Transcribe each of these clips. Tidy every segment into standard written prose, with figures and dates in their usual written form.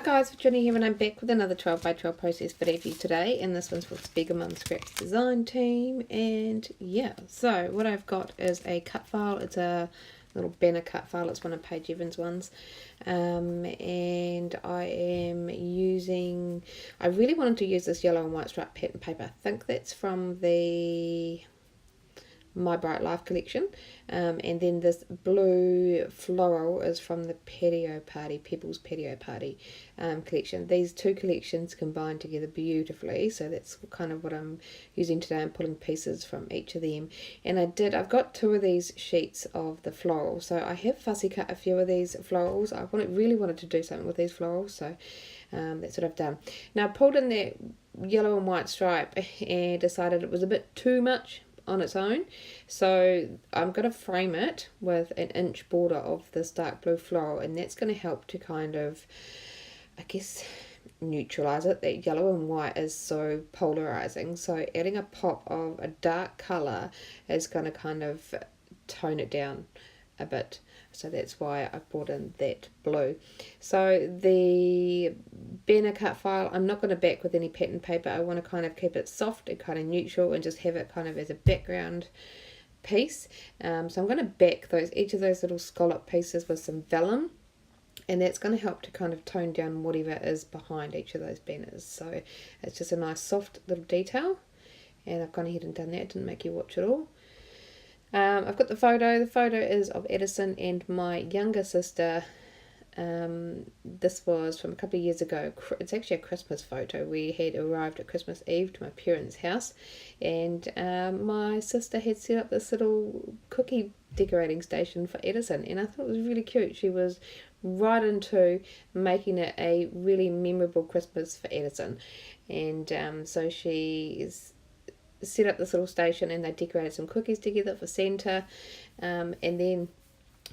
guys, Virginia here, and I'm back with another 12 by 12 process video for you today, and this one's for the SpiegelMom Scratch Design team. And yeah, so what I've got is a cut file. It's a little banner cut file. It's one of Paige Evans' ones, and I really wanted to use this yellow and white striped pattern paper. I think that's from the My Bright Life collection, and then this blue floral is from the Pebbles Patio Party collection. These two collections combine together beautifully, so that's kind of what I'm using today. I'm pulling pieces from each of them, and I've got two of these sheets of the floral, so I have fussy cut a few of these florals. I really wanted to do something with these florals, so that's what I've done. Now I pulled in that yellow and white stripe and decided it was a bit too much on its own, so I'm going to frame it with an inch border of this dark blue floral, and that's going to help to kind of, I guess, neutralize it. That yellow and white is so polarizing, so adding a pop of a dark color is going to kind of tone it down a bit. So that's why I brought in that blue. So the banner cut file, I'm not going to back with any pattern paper. I want to kind of keep it soft and kind of neutral and just have it kind of as a background piece. So I'm going to back each of those little scallop pieces with some vellum, and that's going to help to kind of tone down whatever is behind each of those banners. So it's just a nice soft little detail, and I've gone ahead and done that. Didn't make you watch it all. I've got the photo. The photo is of Edison and my younger sister. This was from a couple of years ago. It's actually a Christmas photo. We had arrived at Christmas Eve to my parents' house, and my sister had set up this little cookie decorating station for Edison, and I thought it was really cute. She was right into making it a really memorable Christmas for Edison, and so she's set up this little station, and they decorated some cookies together for Santa, and then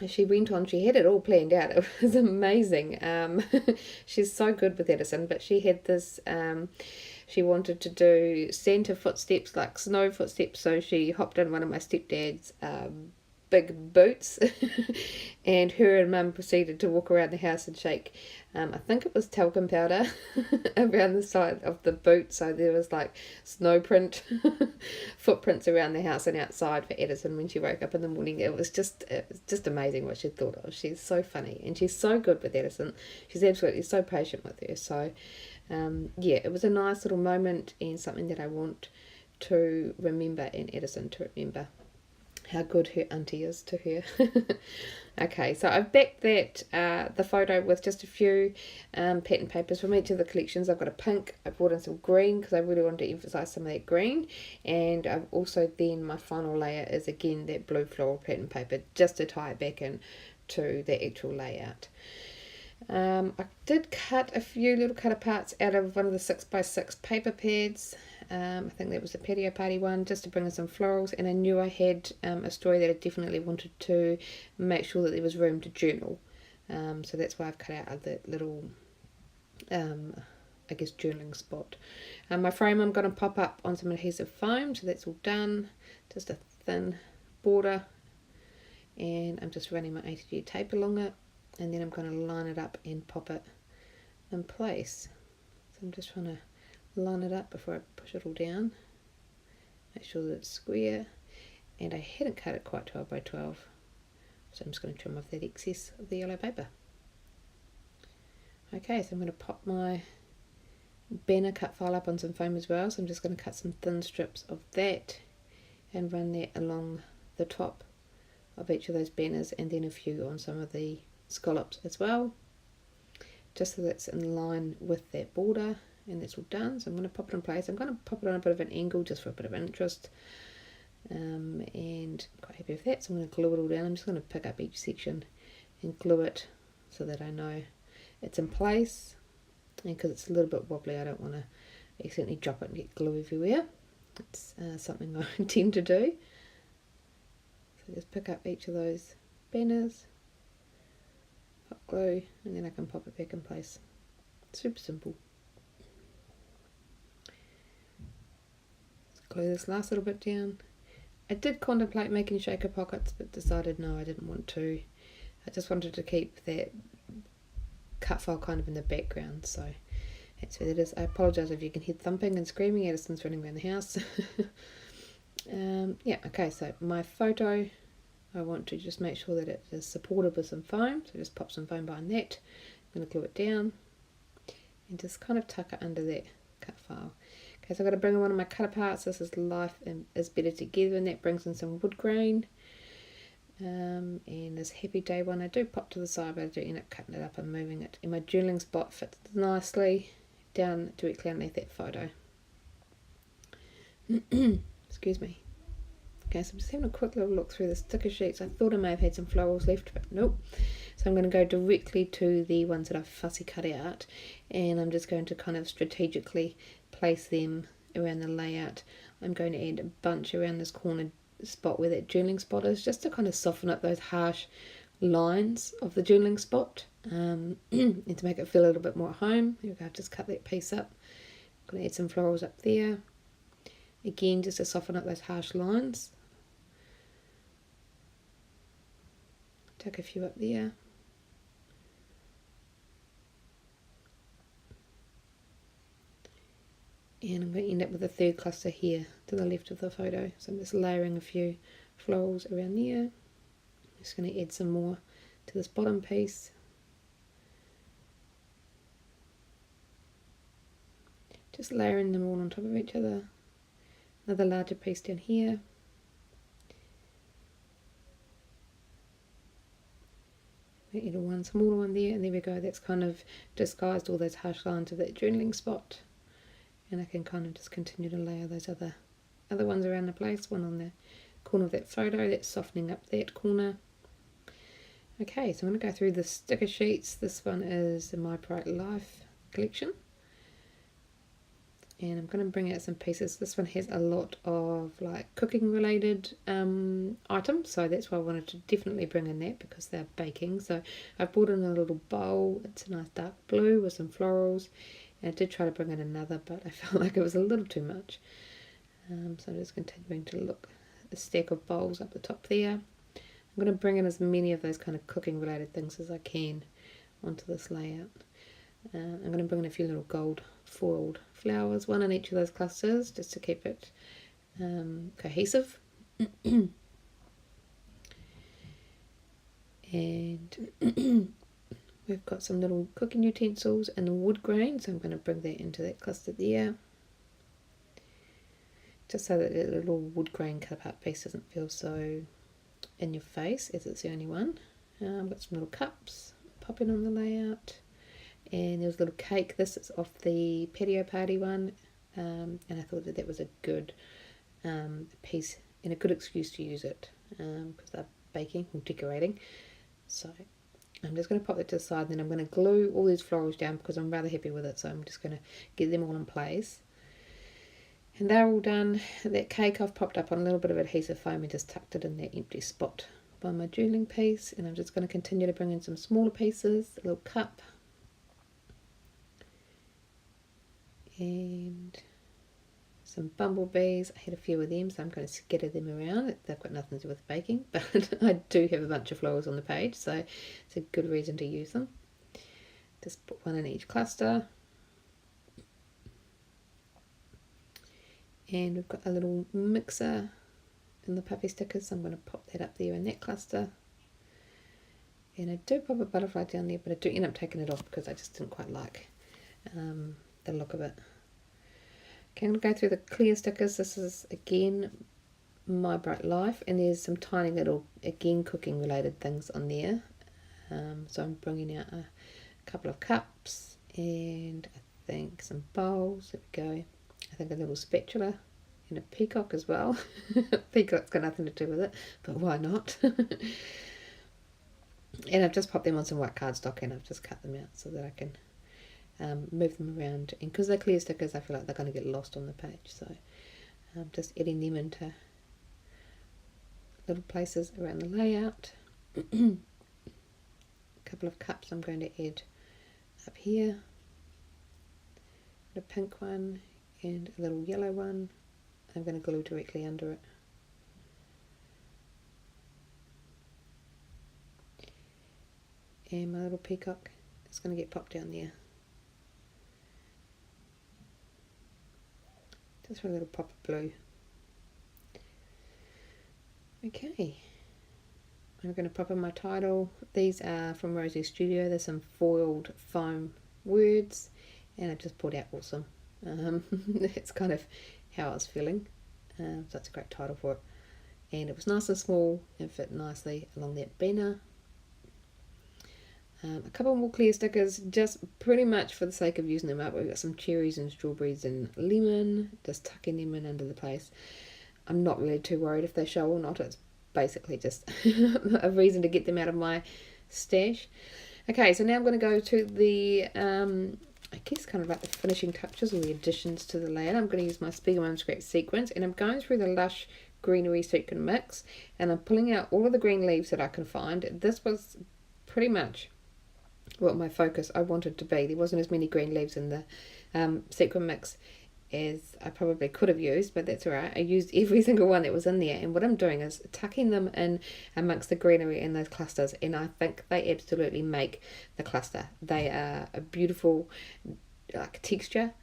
she went on, she had it all planned out. It was amazing. She's so good with Edison, but she had this, she wanted to do Santa footsteps, like snow footsteps, so she hopped in one of my stepdad's big boots and her and Mum proceeded to walk around the house and shake, I think it was talcum powder around the side of the boot, so there was like snow print footprints around the house and outside for Edison when she woke up in the morning. It was just amazing what she thought of. She's so funny, and she's so good with Edison. She's absolutely so patient with her. So yeah, it was a nice little moment and something that I want to remember, in Edison to remember how good her auntie is to her. Okay, so I've backed that the photo with just a few pattern papers from each of the collections. I've got a pink, I brought in some green because I really wanted to emphasize some of that green, and I've also, then my final layer is again that blue floral pattern paper, just to tie it back in to the actual layout. I did cut a few little cut aparts out of one of the 6x6 paper pads. I think that was the Patio Party one, just to bring in some florals, and I knew I had a story that I definitely wanted to make sure that there was room to journal. So that's why I've cut out that little, I guess, journaling spot. My frame I'm going to pop up on some adhesive foam, so that's all done. Just a thin border, and I'm just running my ATG tape along it, and then I'm going to line it up and pop it in place. So I'm just trying to line it up before I push it all down, make sure that it's square, and I hadn't cut it quite 12 by 12, so I'm just going to trim off that excess of the yellow paper. Okay, so I'm going to pop my banner cut file up on some foam as well, so I'm just going to cut some thin strips of that and run that along the top of each of those banners, and then a few on some of the scallops as well, just so that's in line with that border. And that's all done, so I'm going to pop it in place. I'm going to pop it on a bit of an angle just for a bit of interest, and I'm quite happy with that, so I'm going to glue it all down. I'm just going to pick up each section and glue it so that I know it's in place, and because it's a little bit wobbly, I don't want to accidentally drop it and get glue everywhere. It's something I tend to do. So just pick up each of those banners, pop glue, and then I can pop it back in place. Super simple. Glue this last little bit down. I did contemplate making shaker pockets, but decided no, I didn't want to. I just wanted to keep that cut file kind of in the background, so that's where that is. I apologise if you can hear thumping and screaming. Addison's running around the house. Yeah, okay, so my photo, I want to just make sure that it is supported with some foam, so just pop some foam behind that. I'm going to glue it down and just kind of tuck it under that cut file. Okay, so I've got to bring in one of my cut aparts. This is Life is Better Together, and that brings in some wood grain. And this Happy Day one I do pop to the side, but I do end up cutting it up and moving it. And my journaling spot fits nicely down directly underneath that photo. Excuse me. Okay, so I'm just having a quick little look through the sticker sheets. I thought I may have had some florals left, but nope. So I'm going to go directly to the ones that I've fussy cut out, and I'm just going to kind of strategically place them around the layout. I'm going to add a bunch around this corner spot where that journaling spot is, just to kind of soften up those harsh lines of the journaling spot, and to make it feel a little bit more at home. Here we go, I've just cut that piece up. I'm going to add some florals up there. Again, just to soften up those harsh lines. Tuck a few up there. And I'm going to end up with a third cluster here to the left of the photo. So I'm just layering a few florals around there. I'm just going to add some more to this bottom piece. Just layering them all on top of each other. Another larger piece down here. Add one smaller one there, and there we go. That's kind of disguised all those harsh lines of that journaling spot. And I can kind of just continue to layer those other ones around the place. One on the corner of that photo, that's softening up that corner. Okay, so I'm going to go through the sticker sheets. This one is the My Bright Life collection. And I'm going to bring out some pieces. This one has a lot of like cooking related items, so that's why I wanted to definitely bring in that, because they're baking. So I brought in a little bowl. It's a nice dark blue with some florals, and I did try to bring in another, but I felt like it was a little too much. So I'm just continuing to look at a stack of bowls up the top there. I'm going to bring in as many of those kind of cooking related things as I can onto this layout. I'm going to bring in a few little gold foiled flowers, one in each of those clusters, just to keep it cohesive. And we've got some little cooking utensils and the wood grain, so I'm going to bring that into that cluster there, just so that the little wood grain cut apart piece doesn't feel so in your face, as it's the only one. I've got some little cups popping on the layout. And there was a little cake. This is off the patio party one, and I thought that was a good piece and a good excuse to use it, because they're baking or decorating. So I'm just going to pop that to the side, and then I'm going to glue all these florals down because I'm rather happy with it, so I'm just going to get them all in place. And they're all done. That cake I've popped up on a little bit of adhesive foam and just tucked it in that empty spot by my journaling piece, and I'm just going to continue to bring in some smaller pieces, a little cup, and some bumblebees. I had a few of them, so I'm going to scatter them around. They've got nothing to do with baking, but I do have a bunch of flowers on the page, so it's a good reason to use them. Just put one in each cluster. And we've got a little mixer in the puffy stickers, so I'm going to pop that up there in that cluster. And I do pop a butterfly down there, but I do end up taking it off because I just didn't quite like the look of it. Okay, I'm going to go through the clear stickers. This is again My Bright Life, and there's some tiny little, again, cooking related things on there. So I'm bringing out a couple of cups and I think some bowls. There we go. I think a little spatula and a peacock as well. Peacock's got nothing to do with it, but why not? And I've just popped them on some white cardstock, and I've just cut them out so that I can move them around, and because they're clear stickers I feel like they're going to get lost on the page, so I'm just adding them into little places around the layout. A couple of cups I'm going to add up here, a pink one and a little yellow one. I'm going to glue directly under it. And my little peacock It's going to get popped down there. Just for a little pop of blue. Okay. I'm going to pop in my title. These are from Rosie's Studio. There's some foiled foam words, and I just pulled out awesome. It's kind of how I was feeling. So that's a great title for it. And it was nice and small and fit nicely along that banner. A couple more clear stickers, just pretty much for the sake of using them up. We've got some cherries and strawberries and lemon, just tucking them in under the place. I'm not really too worried if they show or not. It's basically just a reason to get them out of my stash. Okay, so now I'm going to go to the, I guess kind of like the finishing touches or the additions to the layout. I'm going to use my SpiegelMom Scrap Sequence, and I'm going through the Lush Greenery Sequin Mix, and I'm pulling out all of the green leaves that I can find. This was pretty much what my focus I wanted to be. There wasn't as many green leaves in the sequin mix as I probably could have used, but that's alright. I used every single one that was in there, and what I'm doing is tucking them in amongst the greenery in those clusters, and I think they absolutely make the cluster. They are a beautiful like texture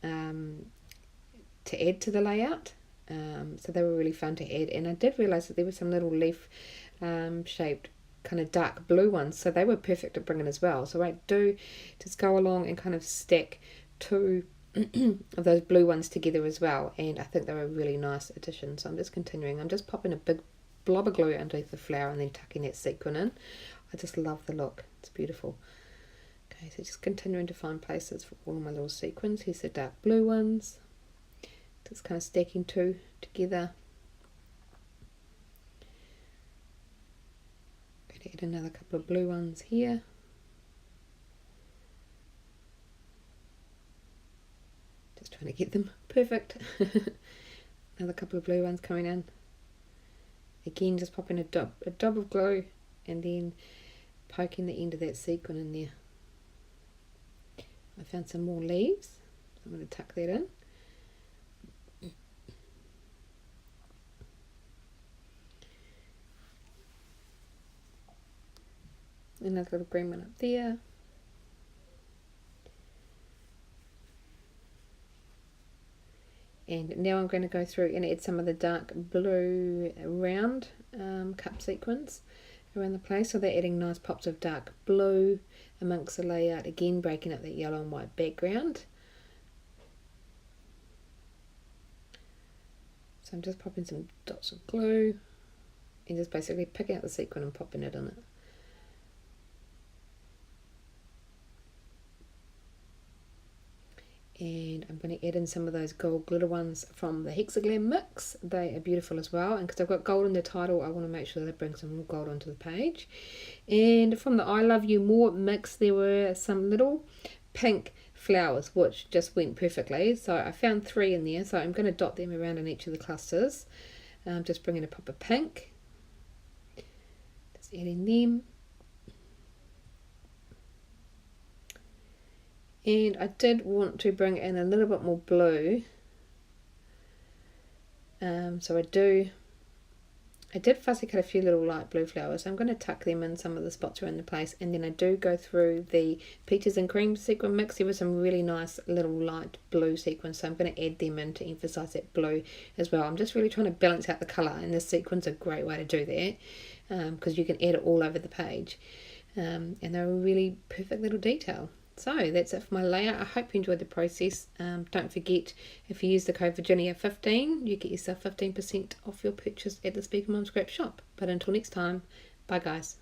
to add to the layout, so they were really fun to add. And I did realise that there were some little leaf shaped kind of dark blue ones, so they were perfect to bring in as well. So I do just go along and kind of stack two of those blue ones together as well, and I think they're a really nice addition. So I'm just continuing. I'm just popping a big blob of glue underneath the flower and then tucking that sequin in. I just love the look. It's beautiful. Okay, so just continuing to find places for all of my little sequins. Here's the dark blue ones. Just kind of stacking two together. Going to add another couple of blue ones here. Just trying to get them perfect. Another couple of blue ones coming in. Again, just popping a dab of glue and then poking the end of that sequin in there. I found some more leaves, so I'm going to tuck that in. Another little green one up there. And now I'm going to go through and add some of the dark blue round cup sequins around the place. So they're adding nice pops of dark blue amongst the layout, again breaking up that yellow and white background. So I'm just popping some dots of glue and just basically picking out the sequin and popping it in it. And I'm going to add in some of those gold glitter ones from the Hexaglam mix. They are beautiful as well, and because I've got gold in the title, I want to make sure that I bring some more gold onto the page. And from the I Love You More mix, there were some little pink flowers which just went perfectly. So I found 3 in there, so I'm going to dot them around in each of the clusters. Just bringing a pop of pink, just adding them. And I did want to bring in a little bit more blue, so I did fussy cut a few little light blue flowers. So I'm going to tuck them in some of the spots around the place, and then I do go through the peaches and cream sequin mix. There were some really nice little light blue sequins, so I'm going to add them in to emphasize that blue as well. I'm just really trying to balance out the colour, and this sequin's a great way to do that, because you can add it all over the page, and they're a really perfect little detail. So that's it for my layout. I hope you enjoyed the process. Don't forget, if you use the code Virginia15, you get yourself 15% off your purchase at the SpiegelMom Scrap Shop. But until next time, bye guys.